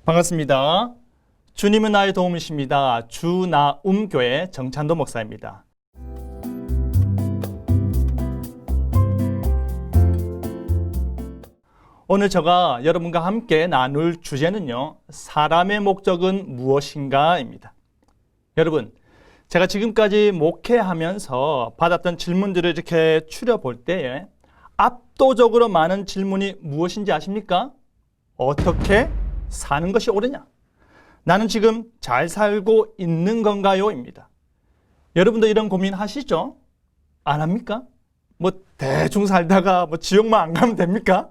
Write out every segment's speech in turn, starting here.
반갑습니다. 주님은 나의 도움이십니다. 주나움교회 정찬도 목사입니다. 오늘 제가 여러분과 함께 나눌 주제는요, 사람의 목적은 무엇인가입니다. 여러분, 제가 지금까지 목회하면서 받았던 질문들을 이렇게 추려볼 때에 압도적으로 많은 질문이 무엇인지 아십니까? 어떻게 사는 것이 옳으냐? 나는 지금 잘 살고 있는 건가요? 입니다. 여러분도 이런 고민 하시죠? 안 합니까? 대충 살다가 지옥만 안 가면 됩니까?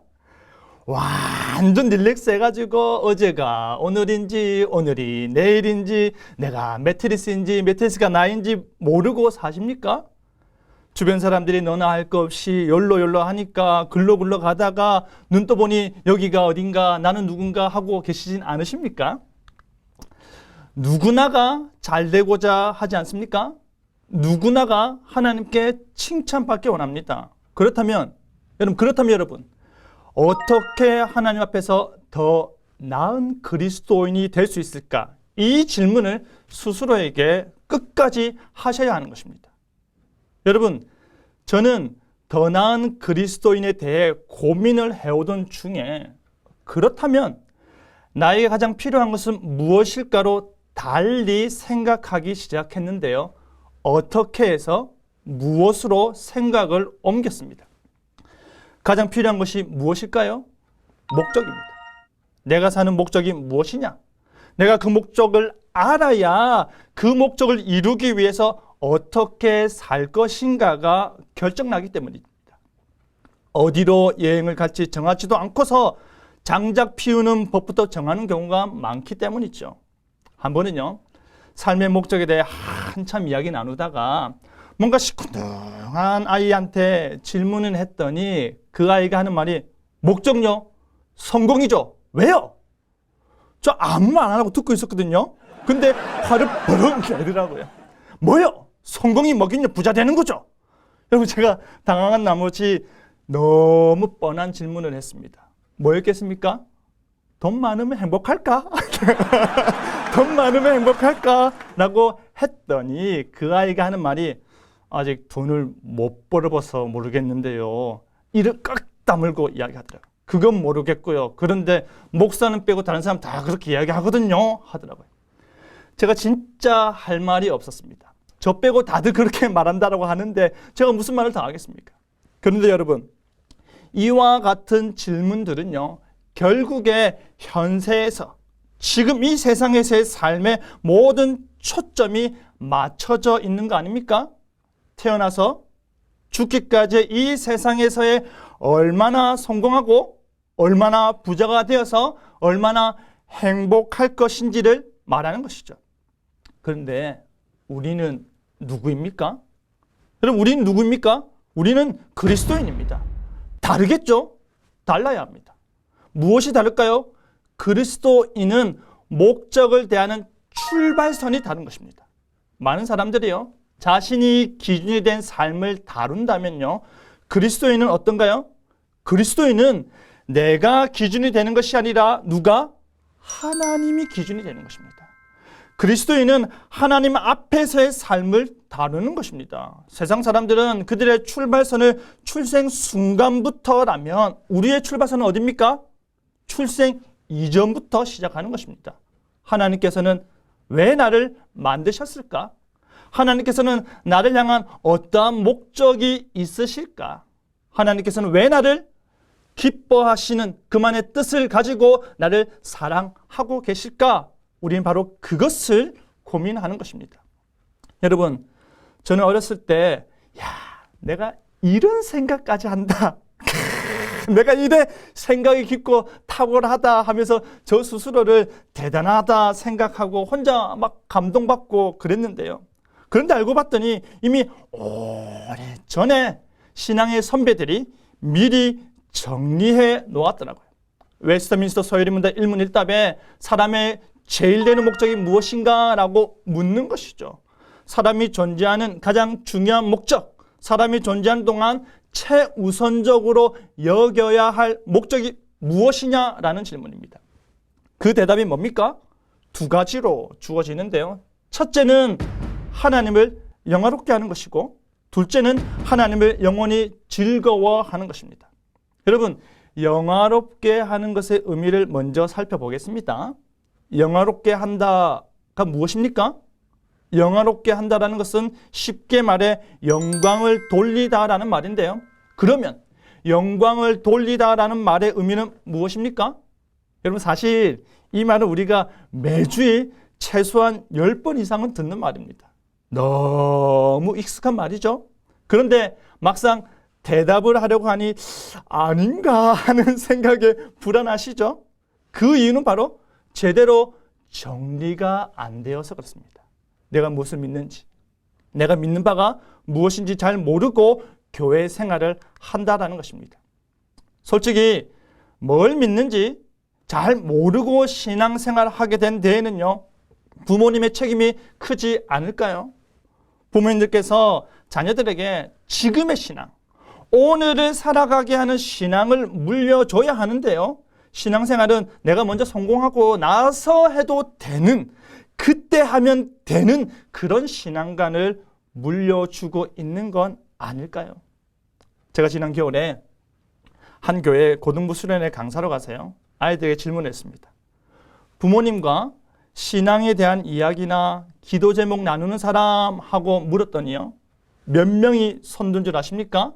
완전 릴렉스 해가지고 어제가 오늘인지 오늘이 내일인지 내가 매트리스인지 매트리스가 나인지 모르고 사십니까? 주변 사람들이 너나 할 것 없이 열로 하니까 글로 가다가 눈 떠보니 여기가 어딘가 나는 누군가 하고 계시진 않으십니까? 누구나가 잘 되고자 하지 않습니까? 누구나가 하나님께 칭찬받기 원합니다. 그렇다면 여러분 어떻게 하나님 앞에서 더 나은 그리스도인이 될 수 있을까? 이 질문을 스스로에게 끝까지 하셔야 하는 것입니다. 여러분, 저는 더 나은 그리스도인에 대해 고민을 해오던 중에 그렇다면 나에게 가장 필요한 것은 무엇일까로 달리 생각하기 시작했는데요. 어떻게 해서 무엇으로 생각을 옮겼습니다. 가장 필요한 것이 무엇일까요? 목적입니다. 내가 사는 목적이 무엇이냐? 내가 그 목적을 알아야 그 목적을 이루기 위해서 어떻게 살 것인가가 결정나기 때문입니다. 어디로 여행을 갈지 정하지도 않고서 장작 피우는 법부터 정하는 경우가 많기 때문이죠. 한 번은요, 삶의 목적에 대해 한참 이야기 나누다가 뭔가 시큰둥한 아이한테 질문을 했더니 그 아이가 하는 말이 목적요? 성공이죠. 왜요? 저 아무 말 안 하고 듣고 있었거든요. 근데 화를 버럭 내더라고요. 뭐요? 성공이 뭐긴요? 부자 되는 거죠. 여러분, 제가 당황한 나머지 너무 뻔한 질문을 했습니다. 뭐였겠습니까? 돈 많으면 행복할까? 돈 많으면 행복할까? 라고 했더니 그 아이가 하는 말이 아직 돈을 못 벌어봐서 모르겠는데요. 이를 꽉 다물고 이야기하더라고요. 그건 모르겠고요. 그런데 목사는 빼고 다른 사람 다 그렇게 이야기하거든요. 하더라고요. 제가 진짜 할 말이 없었습니다. 저 빼고 다들 그렇게 말한다라고 하는데 제가 무슨 말을 다 하겠습니까? 그런데 여러분, 이와 같은 질문들은요, 결국에 현세에서 지금 이 세상에서의 삶의 모든 초점이 맞춰져 있는 거 아닙니까? 태어나서 죽기까지 이 세상에서의 얼마나 성공하고 얼마나 부자가 되어서 얼마나 행복할 것인지를 말하는 것이죠. 그런데 우리는 누구입니까? 여러분, 우리는 누구입니까? 우리는 그리스도인입니다. 다르겠죠? 달라야 합니다. 무엇이 다를까요? 그리스도인은 목적을 대하는 출발선이 다른 것입니다. 많은 사람들이요, 자신이 기준이 된 삶을 다룬다면요, 그리스도인은 어떤가요? 그리스도인은 내가 기준이 되는 것이 아니라 누가? 하나님이 기준이 되는 것입니다. 그리스도인은 하나님 앞에서의 삶을 다루는 것입니다. 세상 사람들은 그들의 출발선을 출생 순간부터라면 우리의 출발선은 어디입니까? 출생 이전부터 시작하는 것입니다. 하나님께서는 왜 나를 만드셨을까? 하나님께서는 나를 향한 어떠한 목적이 있으실까? 하나님께서는 왜 나를 기뻐하시는 그만의 뜻을 가지고 나를 사랑하고 계실까? 우리는 바로 그것을 고민하는 것입니다. 여러분, 저는 어렸을 때 내가 이런 생각까지 한다. 내가 이래 생각이 깊고 탁월하다 하면서 저 스스로를 대단하다 생각하고 혼자 막 감동받고 그랬는데요. 그런데 알고 봤더니 이미 오래전에 신앙의 선배들이 미리 정리해 놓았더라고요. 웨스트민스터 서유리문답 1문 1답에 사람의 제일 되는 목적이 무엇인가? 라고 묻는 것이죠. 사람이 존재하는 가장 중요한 목적, 사람이 존재하는 동안 최우선적으로 여겨야 할 목적이 무엇이냐라는 질문입니다. 그 대답이 뭡니까? 두 가지로 주어지는데요. 첫째는 하나님을 영화롭게 하는 것이고, 둘째는 하나님을 영원히 즐거워하는 것입니다. 여러분, 영화롭게 하는 것의 의미를 먼저 살펴보겠습니다. 영화롭게 한다가 무엇입니까? 영화롭게 한다라는 것은 쉽게 말해 영광을 돌리다라는 말인데요. 그러면 영광을 돌리다라는 말의 의미는 무엇입니까? 여러분, 사실 이 말은 우리가 매주에 최소한 10번 이상은 듣는 말입니다. 너무 익숙한 말이죠. 그런데 막상 대답을 하려고 하니 아닌가 하는 생각에 불안하시죠? 그 이유는 바로 제대로 정리가 안 되어서 그렇습니다. 내가 무엇을 믿는지, 내가 믿는 바가 무엇인지 잘 모르고 교회 생활을 한다라는 것입니다. 솔직히 뭘 믿는지 잘 모르고 신앙생활을 하게 된 데에는요, 부모님의 책임이 크지 않을까요? 부모님들께서 자녀들에게 지금의 신앙, 오늘을 살아가게 하는 신앙을 물려줘야 하는데요. 신앙생활은 내가 먼저 성공하고 나서 해도 되는, 그때 하면 되는 그런 신앙관을 물려주고 있는 건 아닐까요? 제가 지난 겨울에 한 교회 고등부 수련회 강사로 가서요, 아이들에게 질문했습니다. 부모님과 신앙에 대한 이야기나 기도 제목 나누는 사람 하고 물었더니요, 몇 명이 손든 줄 아십니까?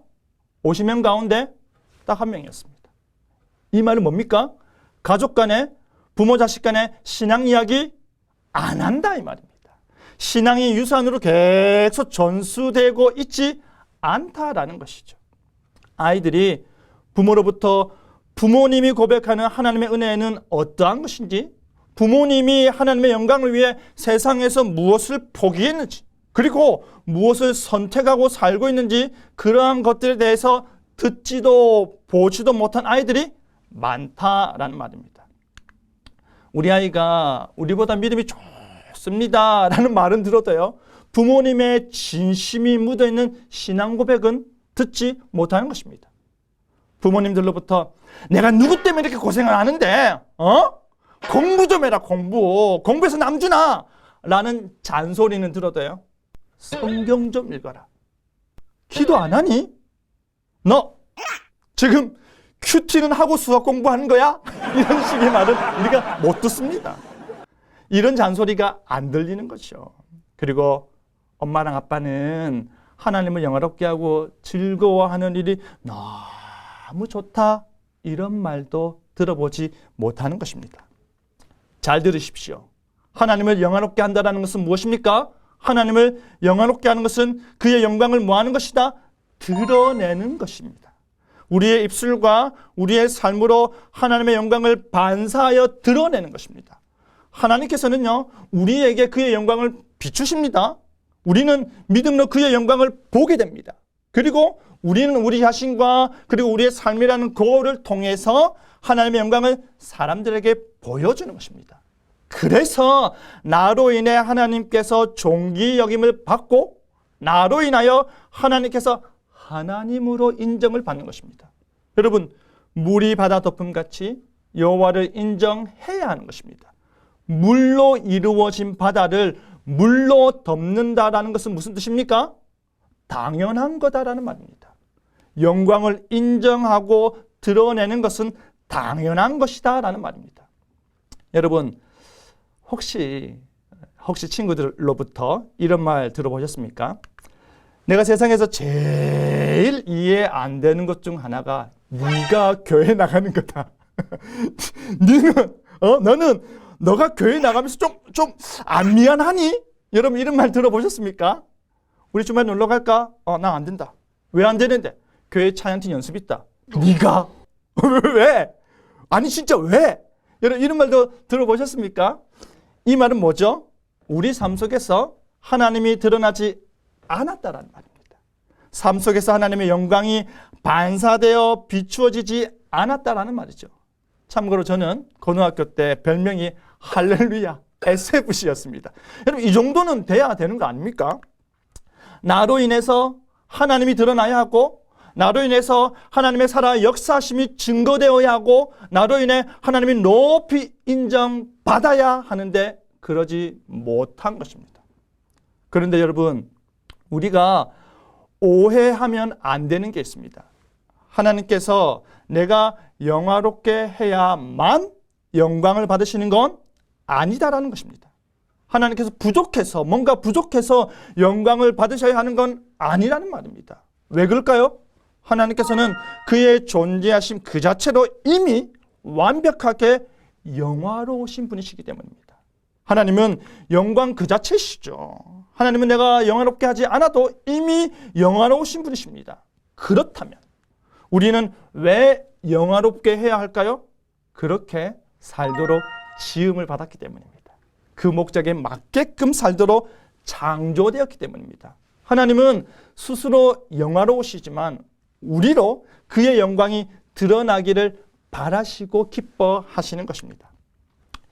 50명 가운데 딱 한 명이었습니다. 이 말은 뭡니까? 가족 간에, 부모 자식 간에 신앙 이야기 안 한다 이 말입니다. 신앙이 유산으로 계속 전수되고 있지 않다라는 것이죠. 아이들이 부모로부터 부모님이 고백하는 하나님의 은혜는 어떠한 것인지, 부모님이 하나님의 영광을 위해 세상에서 무엇을 포기했는지, 그리고 무엇을 선택하고 살고 있는지, 그러한 것들에 대해서 듣지도 보지도 못한 아이들이 많다라는 말입니다. 우리 아이가 우리보다 믿음이 좋습니다 라는 말은 들어도요, 부모님의 진심이 묻어있는 신앙 고백은 듣지 못하는 것입니다. 부모님들로부터 내가 누구 때문에 이렇게 고생을 하는데 공부 좀 해라, 공부해서 남주나 라는 잔소리는 들어도요, 성경 좀 읽어라, 기도 안 하니? 너 지금 큐티는 하고 수학 공부하는 거야? 이런 식의 말은 우리가 못 듣습니다. 이런 잔소리가 안 들리는 거죠. 그리고 엄마랑 아빠는 하나님을 영화롭게 하고 즐거워하는 일이 너무 좋다, 이런 말도 들어보지 못하는 것입니다. 잘 들으십시오. 하나님을 영화롭게 한다는 것은 무엇입니까? 하나님을 영화롭게 하는 것은 그의 영광을 뭐하는 것이다? 드러내는 것입니다. 우리의 입술과 우리의 삶으로 하나님의 영광을 반사하여 드러내는 것입니다. 하나님께서는요, 우리에게 그의 영광을 비추십니다. 우리는 믿음으로 그의 영광을 보게 됩니다. 그리고 우리는 우리 자신과 그리고 우리의 삶이라는 거울을 통해서 하나님의 영광을 사람들에게 보여주는 것입니다. 그래서 나로 인해 하나님께서 존귀 여김을 받고, 나로 인하여 하나님께서 하나님으로 인정을 받는 것입니다. 여러분, 물이 바다 덮음같이 여호와를 인정해야 하는 것입니다. 물로 이루어진 바다를 물로 덮는다라는 것은 무슨 뜻입니까? 당연한 거다라는 말입니다. 영광을 인정하고 드러내는 것은 당연한 것이다 라는 말입니다. 여러분, 혹시 친구들로부터 이런 말 들어보셨습니까? 내가 세상에서 제일 이해 안 되는 것 중 하나가 네가 교회 나가는 거다. 너는 너가 교회 나가면서 좀 안 미안하니? 여러분, 이런 말 들어보셨습니까? 우리 주말 놀러 갈까? 나 안 된다. 왜 안 되는데? 교회 찬양팀 연습 있다. 네가? 왜? 아니 진짜 왜? 여러분, 이런 말도 들어보셨습니까? 이 말은 뭐죠? 우리 삶 속에서 하나님이 드러나지 않았다라는 말입니다. 삶 속에서 하나님의 영광이 반사되어 비추어지지 않았다라는 말이죠. 참고로 저는 고등학교 때 별명이 할렐루야 SFC였습니다. 여러분, 이 정도는 돼야 되는 거 아닙니까? 나로 인해서 하나님이 드러나야 하고, 나로 인해서 하나님의 살아 역사심이 증거되어야 하고 나로 인해 하나님이 높이 인정받아야 하는데 그러지 못한 것입니다. 그런데 여러분, 우리가 오해하면 안 되는 게 있습니다. 하나님께서 내가 영화롭게 해야만 영광을 받으시는 건 아니다라는 것입니다. 하나님께서 뭔가 부족해서 영광을 받으셔야 하는 건 아니라는 말입니다. 왜 그럴까요? 하나님께서는 그의 존재하심 그 자체로 이미 완벽하게 영화로우신 분이시기 때문입니다. 하나님은 영광 그 자체시죠. 하나님은 내가 영화롭게 하지 않아도 이미 영화로우신 분이십니다. 그렇다면 우리는 왜 영화롭게 해야 할까요? 그렇게 살도록 지음을 받았기 때문입니다. 그 목적에 맞게끔 살도록 창조되었기 때문입니다. 하나님은 스스로 영화로우시지만 우리로 그의 영광이 드러나기를 바라시고 기뻐하시는 것입니다.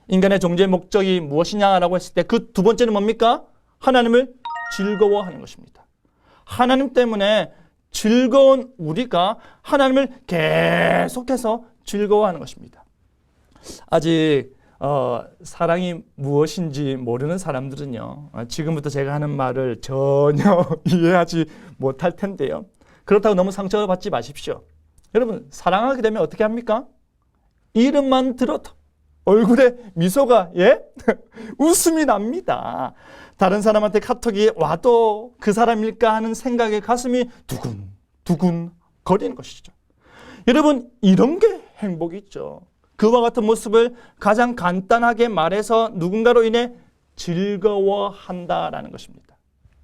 인간의 존재의 목적이 무엇이냐라고 했을 때 그 두 번째는 뭡니까? 하나님을 즐거워하는 것입니다. 하나님 때문에 즐거운 우리가 하나님을 계속해서 즐거워하는 것입니다. 아직 사랑이 무엇인지 모르는 사람들은요, 지금부터 제가 하는 말을 전혀 이해하지 못할 텐데요. 그렇다고 너무 상처를 받지 마십시오. 여러분, 사랑하게 되면 어떻게 합니까? 이름만 들어도 얼굴에 미소가 웃음이 납니다. 다른 사람한테 카톡이 와도 그 사람일까 하는 생각에 가슴이 두근두근 거리는 것이죠. 여러분, 이런 게 행복이죠. 그와 같은 모습을 가장 간단하게 말해서 누군가로 인해 즐거워한다라는 것입니다.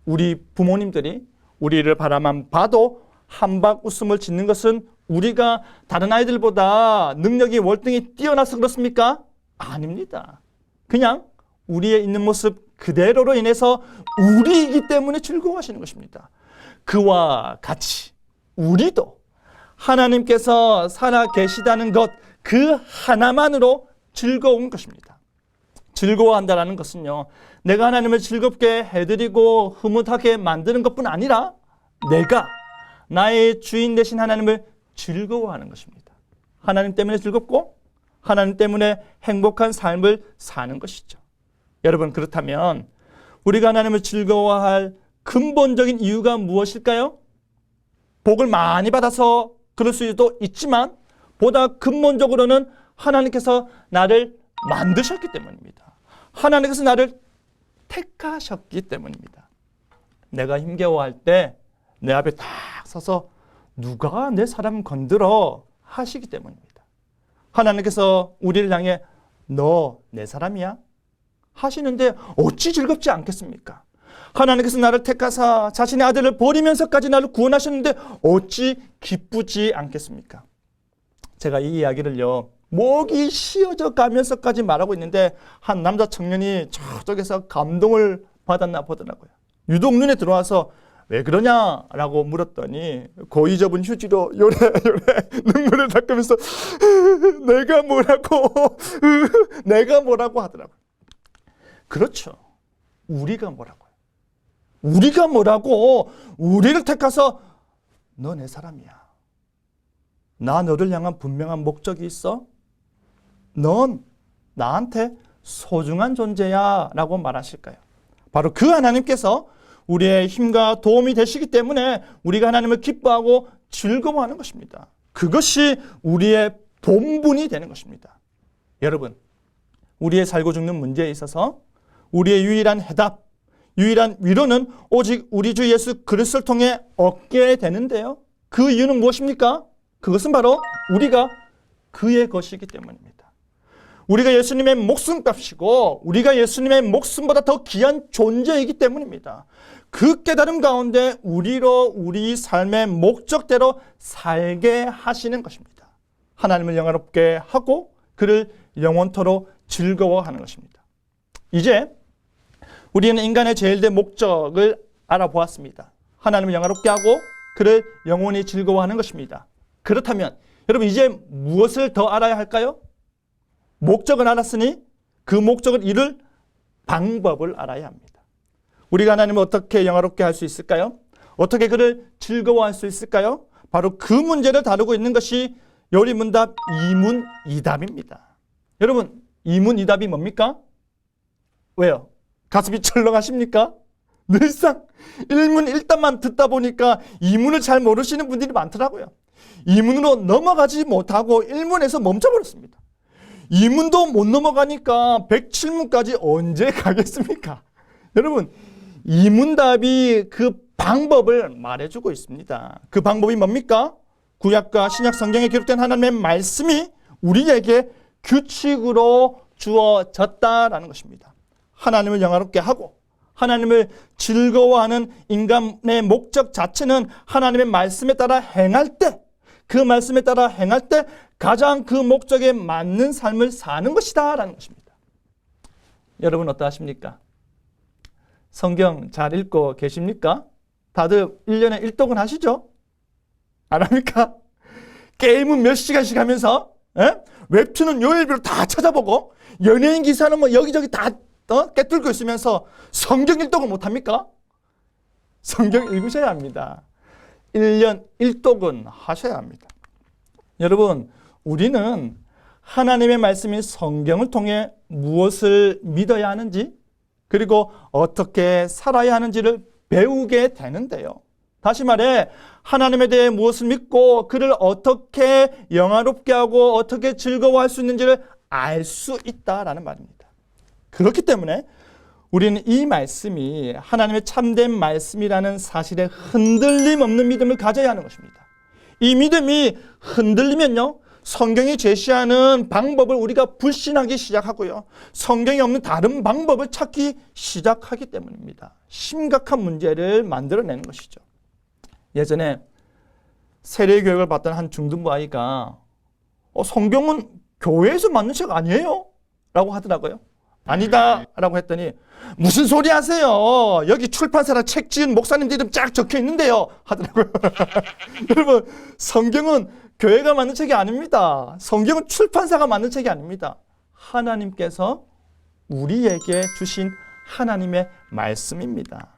우리 부모님들이 우리를 바라만 봐도 한박 웃음을 짓는 것은 우리가 다른 아이들보다 능력이 월등히 뛰어나서 그렇습니까? 아닙니다. 그냥 우리의 있는 모습 그대로로 인해서 우리이기 때문에 즐거워하시는 것입니다. 그와 같이 우리도 하나님께서 살아 계시다는 것 그 하나만으로 즐거운 것입니다. 즐거워한다는 것은요, 내가 하나님을 즐겁게 해드리고 흐뭇하게 만드는 것뿐 아니라 내가 나의 주인 되신 하나님을 즐거워하는 것입니다. 하나님 때문에 즐겁고 하나님 때문에 행복한 삶을 사는 것이죠. 여러분, 그렇다면 우리가 하나님을 즐거워할 근본적인 이유가 무엇일까요? 복을 많이 받아서 그럴 수도 있지만 보다 근본적으로는 하나님께서 나를 만드셨기 때문입니다. 하나님께서 나를 택하셨기 때문입니다. 내가 힘겨워할 때 내 앞에 딱 서서 누가 내 사람 건드려 하시기 때문입니다. 하나님께서 우리를 향해 너 내 사람이야? 하시는데 어찌 즐겁지 않겠습니까? 하나님께서 나를 택하사 자신의 아들을 버리면서까지 나를 구원하셨는데 어찌 기쁘지 않겠습니까? 제가 이 이야기를요, 목이 쉬어져 가면서까지 말하고 있는데 한 남자 청년이 저쪽에서 감동을 받았나 보더라고요. 유독 눈에 들어와서 왜 그러냐라고 물었더니 고이 접은 휴지로 요래 눈물을 닦으면서 내가 뭐라고 하더라고요. 그렇죠. 우리가 뭐라고요? 우리를 택해서 너 내 사람이야. 나 너를 향한 분명한 목적이 있어. 넌 나한테 소중한 존재야 라고 말하실까요? 바로 그 하나님께서 우리의 힘과 도움이 되시기 때문에 우리가 하나님을 기뻐하고 즐거워하는 것입니다. 그것이 우리의 본분이 되는 것입니다. 여러분, 우리의 살고 죽는 문제에 있어서 우리의 유일한 해답, 유일한 위로는 오직 우리 주 예수 그리스도를 통해 얻게 되는데요. 그 이유는 무엇입니까? 그것은 바로 우리가 그의 것이기 때문입니다. 우리가 예수님의 목숨값이고 우리가 예수님의 목숨보다 더 귀한 존재이기 때문입니다. 그 깨달음 가운데 우리로 우리 삶의 목적대로 살게 하시는 것입니다. 하나님을 영화롭게 하고 그를 영원토록 즐거워하는 것입니다. 이제 우리는 인간의 제일된 목적을 알아보았습니다. 하나님을 영화롭게 하고 그를 영원히 즐거워하는 것입니다. 그렇다면 여러분, 이제 무엇을 더 알아야 할까요? 목적을 알았으니 그 목적을 이룰 방법을 알아야 합니다. 우리가 하나님을 어떻게 영화롭게 할 수 있을까요? 어떻게 그를 즐거워할 수 있을까요? 바로 그 문제를 다루고 있는 것이 요리문답 이문이답입니다. 여러분, 이문이답이 뭡니까? 왜요? 가슴이 철렁하십니까? 늘상 일문일답만 듣다 보니까 이문을 잘 모르시는 분들이 많더라고요. 이문으로 넘어가지 못하고 일문에서 멈춰버렸습니다. 이문도 못 넘어가니까 107문까지 언제 가겠습니까? 여러분, 이문답이 그 방법을 말해주고 있습니다. 그 방법이 뭡니까? 구약과 신약 성경에 기록된 하나님의 말씀이 우리에게 규칙으로 주어졌다라는 것입니다. 하나님을 영화롭게 하고 하나님을 즐거워하는 인간의 목적 자체는 하나님의 말씀에 따라 행할 때, 그 말씀에 따라 행할 때 가장 그 목적에 맞는 삶을 사는 것이다 라는 것입니다. 여러분 어떠하십니까? 성경 잘 읽고 계십니까? 다들 1년에 1독은 하시죠? 안 합니까? 게임은 몇 시간씩 하면서 웹툰은 요일별로 다 찾아보고 연예인 기사는 뭐 여기저기 다 깨뚫고 있으면서 성경 1독을 못합니까? 성경 읽으셔야 합니다. 1년 1독은 하셔야 합니다. 여러분, 우리는 하나님의 말씀인 성경을 통해 무엇을 믿어야 하는지 그리고 어떻게 살아야 하는지를 배우게 되는데요. 다시 말해 하나님에 대해 무엇을 믿고 그를 어떻게 영화롭게 하고 어떻게 즐거워할 수 있는지를 알 수 있다라는 말입니다. 그렇기 때문에 우리는 이 말씀이 하나님의 참된 말씀이라는 사실에 흔들림 없는 믿음을 가져야 하는 것입니다. 이 믿음이 흔들리면요, 성경이 제시하는 방법을 우리가 불신하기 시작하고요, 성경이 없는 다른 방법을 찾기 시작하기 때문입니다. 심각한 문제를 만들어내는 것이죠. 예전에 세례교육을 받던 한 중등부 아이가 성경은 교회에서 만든 책 아니에요? 라고 하더라고요. 아니다 라고 했더니 무슨 소리 하세요? 여기 출판사랑 책 지은 목사님들 이름 쫙 적혀 있는데요 하더라고요. 여러분, 성경은 교회가 만든 책이 아닙니다. 성경은 출판사가 만든 책이 아닙니다. 하나님께서 우리에게 주신 하나님의 말씀입니다.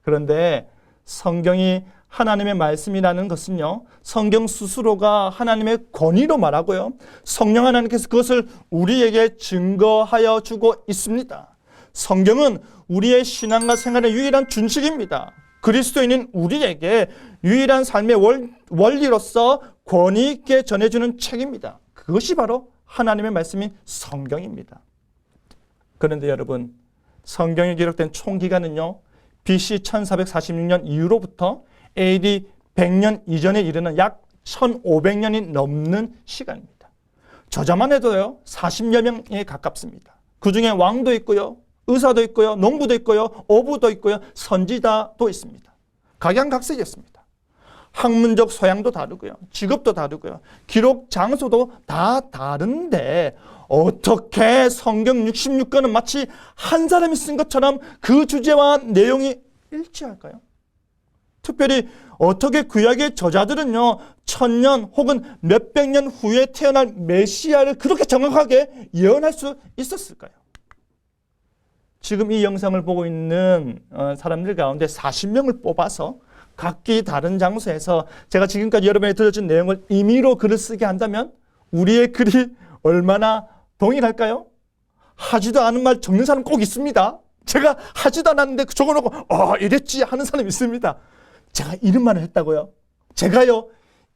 그런데 성경이 하나님의 말씀이라는 것은요, 성경 스스로가 하나님의 권위로 말하고요, 성령 하나님께서 그것을 우리에게 증거하여 주고 있습니다. 성경은 우리의 신앙과 생활의 유일한 준칙입니다. 그리스도인인 우리에게 유일한 삶의 원리로서 권위 있게 전해주는 책입니다. 그것이 바로 하나님의 말씀인 성경입니다. 그런데 여러분, 성경에 기록된 총 기간은요, BC 1446년 이후로부터 AD 100년 이전에 이르는 약 1500년이 넘는 시간입니다. 저자만 해도요 40여 명에 가깝습니다. 그 중에 왕도 있고요, 의사도 있고요, 농부도 있고요, 어부도 있고요, 선지자도 있습니다. 각양각색이었습니다. 학문적 소양도 다르고요, 직업도 다르고요, 기록 장소도 다 다른데 어떻게 성경 66권은 마치 한 사람이 쓴 것처럼 그 주제와 내용이 일치할까요? 특별히 어떻게 구약의 저자들은요 1000년 혹은 몇백 년 후에 태어날 메시아를 그렇게 정확하게 예언할 수 있었을까요? 지금 이 영상을 보고 있는 사람들 가운데 40명을 뽑아서 각기 다른 장소에서 제가 지금까지 여러분에게 들려준 내용을 임의로 글을 쓰게 한다면 우리의 글이 얼마나 동일할까요? 하지도 않은 말 적는 사람 꼭 있습니다. 제가 하지도 않았는데 적어놓고 이랬지 하는 사람 있습니다. 제가 이런 말을 했다고요? 제가요?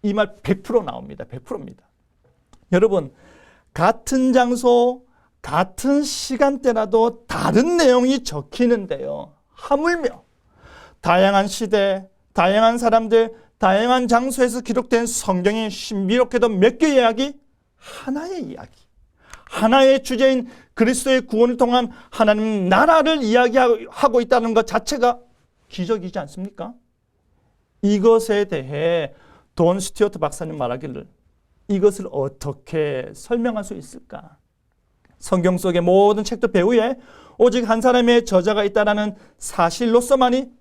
이 말 100% 나옵니다. 100%입니다. 여러분, 같은 장소, 같은 시간대라도 다른 내용이 적히는데요, 하물며 다양한 시대, 다양한 사람들, 다양한 장소에서 기록된 성경의 신비롭게도 몇 개의 이야기? 하나의 이야기. 하나의 주제인 그리스도의 구원을 통한 하나님 나라를 이야기하고 있다는 것 자체가 기적이지 않습니까? 이것에 대해 돈 스튜어트 박사님 말하기를 이것을 어떻게 설명할 수 있을까? 성경 속의 모든 책도 배후에 오직 한 사람의 저자가 있다는 사실로서만이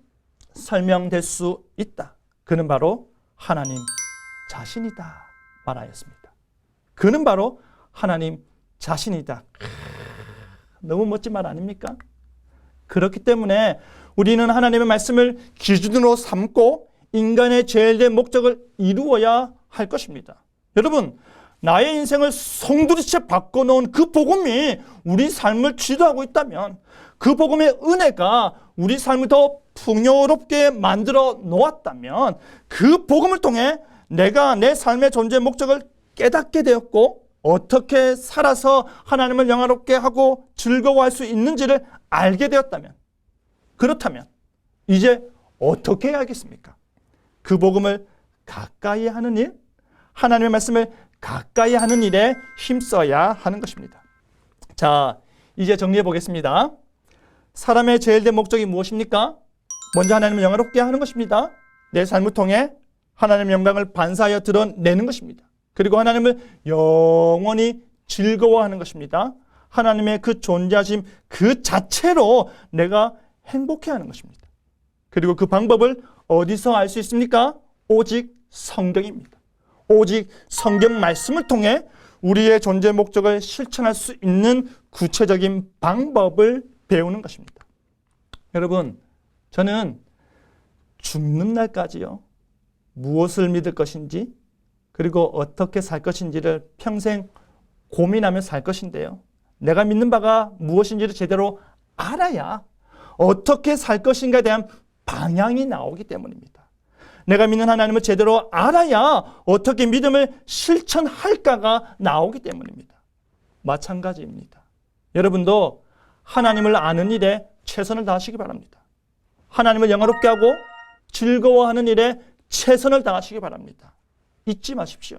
설명될 수 있다. 그는 바로 하나님 자신이다 말하였습니다. 그는 바로 하나님 자신이다. 너무 멋진 말 아닙니까? 그렇기 때문에 우리는 하나님의 말씀을 기준으로 삼고 인간의 제일된 목적을 이루어야 할 것입니다. 여러분, 나의 인생을 송두리째 바꿔놓은 그 복음이 우리 삶을 지도하고 있다면, 그 복음의 은혜가 우리 삶을 더 풍요롭게 만들어 놓았다면, 그 복음을 통해 내가 내 삶의 존재 목적을 깨닫게 되었고, 어떻게 살아서 하나님을 영화롭게 하고 즐거워할 수 있는지를 알게 되었다면, 그렇다면 이제 어떻게 해야겠습니까? 그 복음을 가까이 하는 일, 하나님의 말씀을 가까이 하는 일에 힘써야 하는 것입니다. 자, 이제 정리해 보겠습니다. 사람의 제일된 목적이 무엇입니까? 먼저 하나님을 영화롭게 하는 것입니다. 내 삶을 통해 하나님의 영광을 반사하여 드러내는 것입니다. 그리고 하나님을 영원히 즐거워하는 것입니다. 하나님의 그 존재하심 그 자체로 내가 행복해하는 것입니다. 그리고 그 방법을 어디서 알 수 있습니까? 오직 성경입니다. 오직 성경 말씀을 통해 우리의 존재 목적을 실천할 수 있는 구체적인 방법을 배우는 것입니다. 여러분, 저는 죽는 날까지요, 무엇을 믿을 것인지, 그리고 어떻게 살 것인지를 평생 고민하며 살 것인데요, 내가 믿는 바가 무엇인지를 제대로 알아야 어떻게 살 것인가에 대한 방향이 나오기 때문입니다. 내가 믿는 하나님을 제대로 알아야 어떻게 믿음을 실천할까가 나오기 때문입니다. 마찬가지입니다. 여러분도 하나님을 아는 일에 최선을 다하시기 바랍니다. 하나님을 영화롭게 하고 즐거워하는 일에 최선을 다하시기 바랍니다. 잊지 마십시오.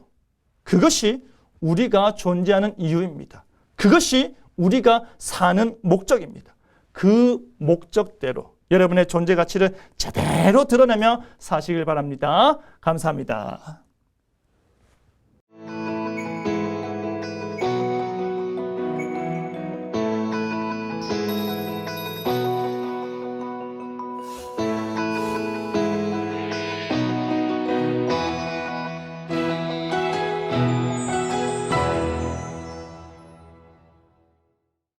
그것이 우리가 존재하는 이유입니다. 그것이 우리가 사는 목적입니다. 그 목적대로 여러분의 존재 가치를 제대로 드러내며 사시길 바랍니다. 감사합니다.